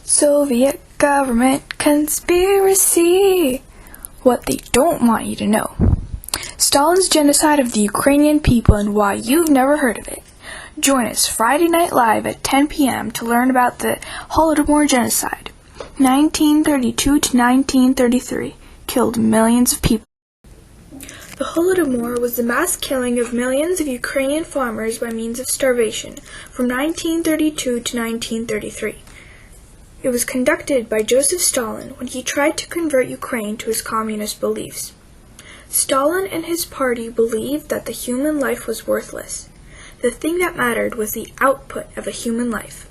Soviet government conspiracy. What they don't want you to know. Stalin's genocide of the Ukrainian people and why you've never heard of it. Join us Friday Night Live at 10 p.m. to learn about the Holodomor genocide. 1932 to 1933 killed millions of people. The Holodomor was the mass killing of millions of Ukrainian farmers by means of starvation from 1932 to 1933. It was conducted by Joseph Stalin when he tried to convert Ukraine to his communist beliefs. Stalin and his party believed that the human life was worthless. The thing that mattered was the output of a human life.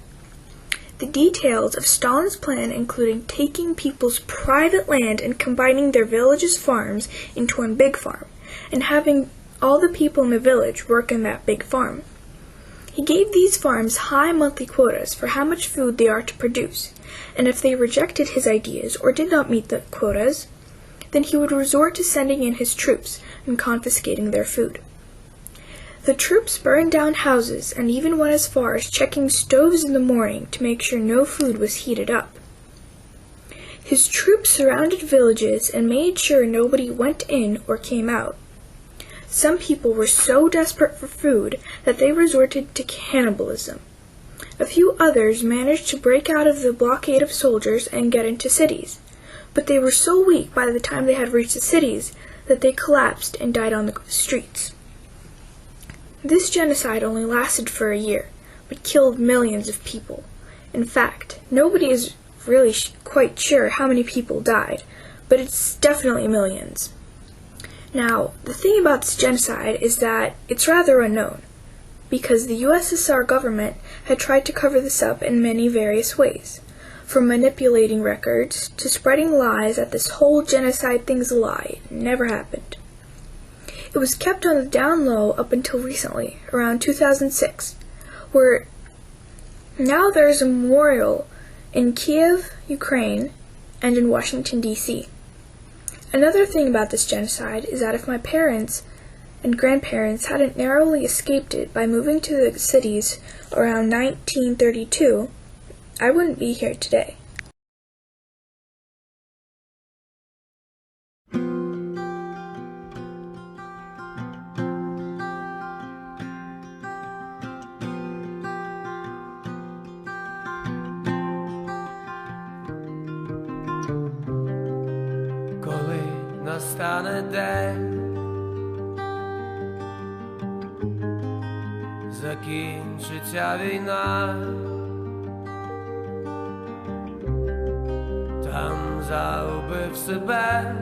The details of Stalin's plan included taking people's private land and combining their villages' farms into one big farm, and having all the people in the village work in that big farm. He gave these farms high monthly quotas for how much food they are to produce, and if they rejected his ideas or did not meet the quotas, then he would resort to sending in his troops and confiscating their food. The troops burned down houses and even went as far as checking stoves in the morning to make sure no food was heated up. His troops surrounded villages and made sure nobody went in or came out. Some people were so desperate for food that they resorted to cannibalism. A few others managed to break out of the blockade of soldiers and get into cities, but they were so weak by the time they had reached the cities that they collapsed and died on the streets. This genocide only lasted for a year, but killed millions of people. In fact, nobody is really quite sure how many people died, but it's definitely millions. Now, the thing about this genocide is that it's rather unknown, because the USSR government had tried to cover this up in many various ways, from manipulating records to spreading lies that this whole genocide thing's a lie. It never happened. It was kept on the down low up until recently, around 2006, where now there is a memorial in Kiev, Ukraine, and in Washington, D.C. Another thing about this genocide is that if my parents and grandparents hadn't narrowly escaped it by moving to the cities around 1932, I wouldn't be here today. Коли настане день, закінчиться війна, там загубив себе